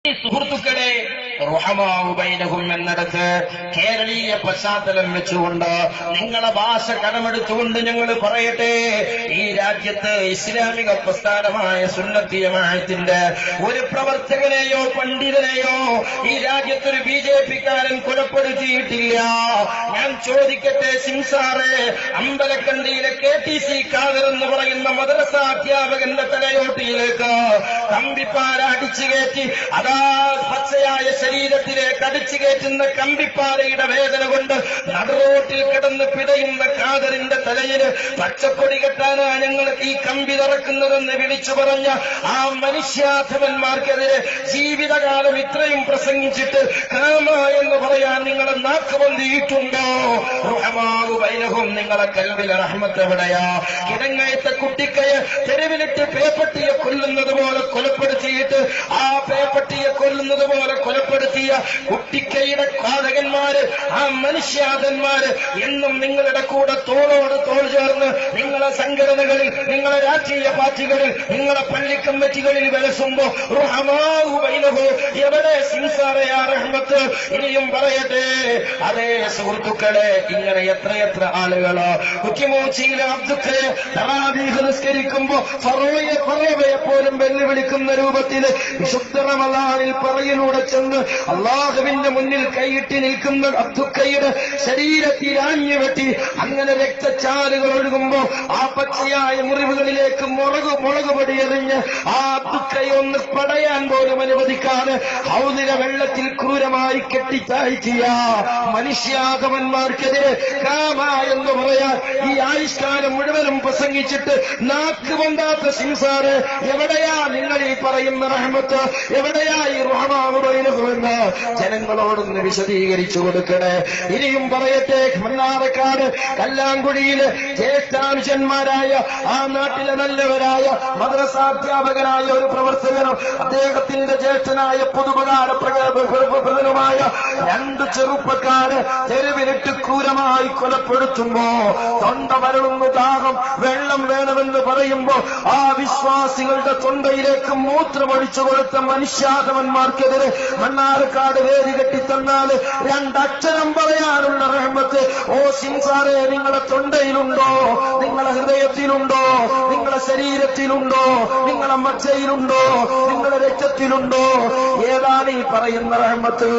സുഹൃത്തുക്കളെ, റുഹമാഉ ബൈനഹും എന്നിടത്ത് കേരളീയ പശ്ചാത്തലം വെച്ചുകൊണ്ട് നിങ്ങളെ ഭാഷ കടമെടുത്തുകൊണ്ട് ഞങ്ങൾ പറയട്ടെ, ഈ രാജ്യത്ത് ഇസ്ലാമിക പ്രസ്ഥാനമായ സുന്നത്തി ജമാഅത്തിന്റെ ഒരു പ്രവർത്തകനെയോ പണ്ഡിതനെയോ ഈ രാജ്യത്തൊരു BJP-ക്കാരൻ കൊലപ്പെടുത്തിയിട്ടില്ല. ഞാൻ ചോദിക്കട്ടെ സിംസാറെ, അമ്പലക്കണ്ടിയിലെ KTC ഖാദർ എന്ന് പറയുന്ന മദ്രസ അധ്യാപകന്റെ തലയോട്ടിയിലേക്ക് കമ്പിപ്പാര അടിച്ചു കയറ്റി, അതാ പച്ചയായ ശരീരത്തിലേക്ക് അടിച്ചു കയറ്റുന്ന കമ്പിപ്പാരയുടെ വേദന കൊണ്ട് നടുറോട്ടിൽ കിടന്ന് പിടയുന്ന ഖാദറിന്റെ തലയില് പച്ചപ്പൊടി കെട്ടാനാ ഞങ്ങൾക്ക് ഈ കമ്പി തറക്കുന്നതെന്ന് വിളിച്ചു പറഞ്ഞ ആ മനുഷ്യാധവന്മാർക്കെതിരെ ജീവിതകാലം ഇത്രയും പ്രസംഗിച്ചിട്ട് കാമ എന്ന് പറയാൻ നിങ്ങളെ നാക്ക് പൊന്തിയിട്ടുണ്ടോ? റുഹമാഉ ബൈനഹും, നിങ്ങളെ കൽബിലെ റഹ്മത്ത് എവിടെയാ? കിടങ്ങയത്തെ കുട്ടിക്കയെ തെരുവിലിട്ട് പേപ്പട്ടിയെ കൊല്ലുന്നത് പോലെ കൊലപ്പെടുത്തിയിട്ട് ആ പേപ്പട്ടിയെ കൊല്ലുന്നത് പോലെ കൊലപ്പെടുത്തിയ കുട്ടിക്കയുടെ ഘാതകന്മാര്, ആ മനുഷ്യാധന്മാര് എന്നും നിങ്ങളുടെ കൂടെ തോളോട് തോൾ ചേർന്ന് നിങ്ങളെ സംഘടനകളിൽ, നിങ്ങളെ രാഷ്ട്രീയ പാർട്ടികളിൽ, നിങ്ങളെ പള്ളി കമ്മിറ്റികളിൽ വിലസുമ്പോ റുഹമാഉ ബൈനഹു എവിടെ സിംസാറയാ റഹ്മത്ത്? ഇനിയും പറയട്ടെ, അതേ സുഹൃത്തുക്കളെ, ഇങ്ങനെ എത്രയെത്ര ആളുകളോ കുറ്റിമൂച്ചിയിലെ അബ്ദുക്കയെ തറാവീഹ് നിസ്കരിക്കുമ്പോ ഫറോവയെ പോലും വെല്ലുവിളിക്കുന്ന രൂപത്തിൽ വിശുദ്ധ റമളാനിൽ പറയിലൂടെ ചെന്ന് അള്ളാഹുവിന്റെ മുന്നിൽ കൈയിട്ട് നിൽക്കുന്ന അബ്ദുക്കയുടെ ശരീരത്തിൽ ആഞ്ഞു വെട്ടി അങ്ങനെ രക്തച്ചാലുകൾ ഒഴുകുമ്പോ ആ പച്ചയായ മുറിവുകളിലേക്ക് മുളക് പൊടി എറിഞ്ഞ് ആ അബ്ദുക്കയെ ഒന്ന് പടയാൻ പോലും അനുവദിക്കാതെ ഹൗദിലെ വെള്ളത്തിൽ ക്രൂരമായി കെട്ടിത്താഴ്ത്തിയ മനുഷ്യാഗമന്മാർക്കെതിരെ കാമ എന്ന് പറയാൻ ഈ ആയുഷ്കാലം മുഴുവനും പ്രസംഗിച്ചിട്ട് നാക്ക് പൊന്താത്ത സിംസാറ്, എവിടെയാ നിങ്ങൾ ഈ പറയുന്ന റഹ്മത്ത്? എവിടെയാ ഈ റുഹമാഉ ബൈനഹും എന്ന് ജനങ്ങളോടൊന്ന് വിശദീകരിച്ചു കൊടുക്കണേ. ഇനിയും പറയട്ടെ, മണ്ണാറക്കാട് കല്ലാങ്കുഴിയിലെ ജ്യേഷ്ഠാംശന്മാരായ ആ നാട്ടിലെ നല്ലവരായ മദ്രസാധ്യാപകനായ ഒരു പ്രവർത്തകനും അദ്ദേഹത്തിന്റെ ജ്യേഷ്ഠനായ പൊതുപകാര പ്രകടനമായ രണ്ട് ചെറുപ്പക്കാര് തെരുവിലിട്ട് ക്രൂരമായി കൊലപ്പെടുത്തുമ്പോ തൊണ്ട വരളുന്നു, ദാഹം, വെള്ളം വേണമെന്ന് പറയുമ്പോ ആ വിശ്വാസികളുടെ തൊണ്ടയിലേക്ക് മൂത്രമൊഴിച്ചു കൊടുത്ത മനുഷ്യാധവന്മാർക്കെതിരെ മണ്ണാർക്കാട് വേദി കെട്ടിത്തന്നാല് രണ്ടക്ഷരം പറയാനുള്ള റഹ്മത്ത് ഓ സിംസാറെ നിങ്ങളെ തൊണ്ടയിലുണ്ടോ? നിങ്ങളെ ഹൃദയത്തിലുണ്ടോ? നിങ്ങളെ ശരീരത്തിലുണ്ടോ? നിങ്ങളെ മജ്ജയിലുണ്ടോ? നിങ്ങളെ രക്തത്തിലുണ്ടോ? ഏതാണ് ഈ പറയുന്ന റഹ്മത്ത്?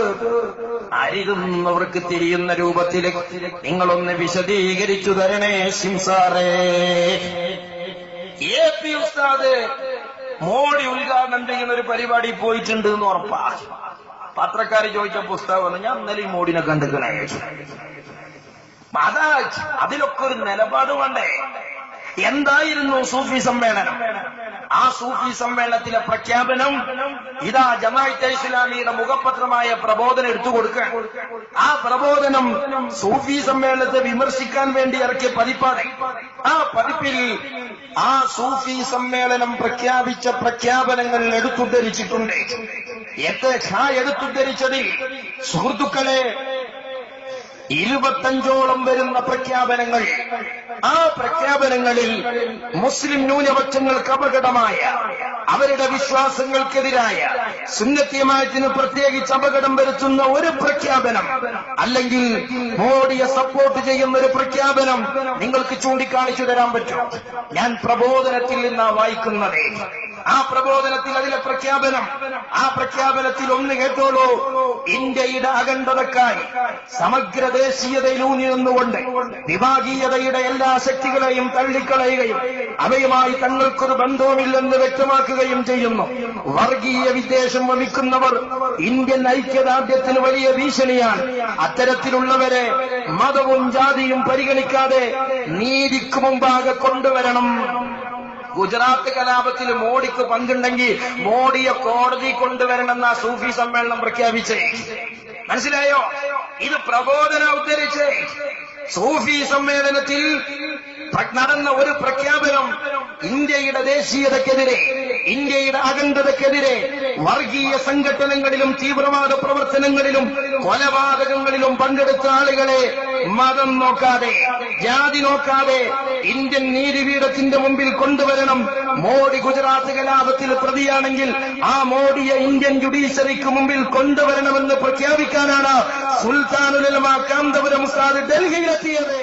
അരികുന്നവർക്ക് തിരിയുന്ന രൂപത്തിൽ നിങ്ങളൊന്ന് വിശദീകരിച്ചു തരണേ സിംസാറേ. AP ഉസ്താദ് മോഡി ഉദ്ഘാടനം ചെയ്യുന്ന ഒരു പരിപാടി പോയിട്ടുണ്ട് എന്ന് ഉറപ്പാ. പത്രക്കാർ ചോദിച്ച പുസ്തകം ഞാൻ ഇന്നലെ മോഡിനെ കണ്ടുക്കണേ. അതിലൊക്കെ ഒരു നിലപാട് വേണ്ടേ? എന്തായിരുന്നു സൂഫി സമ്മേളനം? ആ സൂഫി സമ്മേളനത്തിലെ പ്രഖ്യാപനം ഇതാ ജമാഅത്തെ ഇസ്ലാമിയുടെ മുഖപത്രമായ പ്രബോധനം എടുത്തുകൊടുക്കുക. ആ പ്രബോധനം സൂഫി സമ്മേളനത്തെ വിമർശിക്കാൻ വേണ്ടി ഇറക്കിയ പതിപ്പാണ്. ആ പതിപ്പിൽ ആ സൂഫി സമ്മേളനം പ്രഖ്യാപിച്ച പ്രഖ്യാപനങ്ങൾ എടുത്തുദ്ധരിച്ചിട്ടുണ്ട്. എടുത്തുദ്ധരിച്ചതിൽ സുഹൃത്തുക്കളെ 25ഓളം വരുന്ന പ്രഖ്യാപനങ്ങൾ. ആ പ്രഖ്യാപനങ്ങളിൽ മുസ്ലിം ന്യൂനപക്ഷങ്ങൾക്ക് അപകടമായ, അവരുടെ വിശ്വാസങ്ങൾക്കെതിരായ, സുന്നത്തി ജമാഅത്തിന് പ്രത്യേകിച്ച് അപകടം വരുത്തുന്ന ഒരു പ്രഖ്യാപനം അല്ലെങ്കിൽ മോഡിയെ സപ്പോർട്ട് ചെയ്യുന്ന ഒരു പ്രഖ്യാപനം നിങ്ങൾക്ക് ചൂണ്ടിക്കാണിച്ചു തരാൻ പറ്റും? ഞാൻ പ്രബോധനത്തിൽ നിന്നാ വായിക്കുന്നത്. ആ പ്രബോധനത്തിൽ അതിലെ പ്രഖ്യാപനം, ആ പ്രഖ്യാപനത്തിൽ ഒന്ന് കേട്ടോളൂ. ഇന്ത്യയുടെ അഖണ്ഡതക്കായി സമഗ്ര ദേശീയതയിലൂന്നി നിന്നുകൊണ്ട് വിഭാഗീയതയുടെ എല്ലാ ശക്തികളെയും തള്ളിക്കളയുകയും അവയുമായി തങ്ങൾക്കൊരു ബന്ധവുമില്ലെന്ന് വ്യക്തമാക്കുകയും ചെയ്യുന്നു. വർഗീയ വിദ്വേഷം വമിക്കുന്നവർ ഇന്ത്യൻ ഐക്യദാർഢ്യത്തിന് വലിയ ഭീഷണിയാണ്. അത്തരത്തിലുള്ളവരെ മതവും ജാതിയും പരിഗണിക്കാതെ നീതിക്ക് മുമ്പാകെ കൊണ്ടുവരണം. ഗുജറാത്ത് കലാപത്തിൽ മോഡിക്ക് പങ്കുണ്ടെങ്കിൽ മോഡിയെ കോടതി കൊണ്ടുവരണമെന്ന സൂഫി സമ്മേളനം പ്രഖ്യാപിച്ചേ. മനസ്സിലായോ? ഇത് പ്രബോധന ഉദ്ധരിച്ച് സൂഫി സമ്മേളനത്തിൽ നടന്ന ഒരു പ്രഖ്യാപനം ഇന്ത്യയുടെ ദേശീയതയ്ക്കെതിരെ, ഇന്ത്യയുടെ അഖണ്ഡതയ്ക്കെതിരെ വർഗീയ സംഘടനകളിലും തീവ്രവാദ പ്രവർത്തനങ്ങളിലും കൊലപാതകങ്ങളിലും പങ്കെടുത്ത ആളുകളെ മതം നോക്കാതെ ജാതി നോക്കാതെ ഇന്ത്യൻ നീതിപീഠത്തിന്റെ മുമ്പിൽ കൊണ്ടുവരണം. മോഡി ഗുജറാത്ത് കലാപത്തിൽ പ്രതിയാണെങ്കിൽ ആ മോഡിയെ ഇന്ത്യൻ ജുഡീഷ്യറിക്ക് മുമ്പിൽ കൊണ്ടുവരണമെന്ന് പ്രഖ്യാപിക്കാനാണ് സുൽത്താനുൽ ഉലമ കാന്തപുരം ഉസ്താദ് ഡൽഹിയിലെത്തിയത്.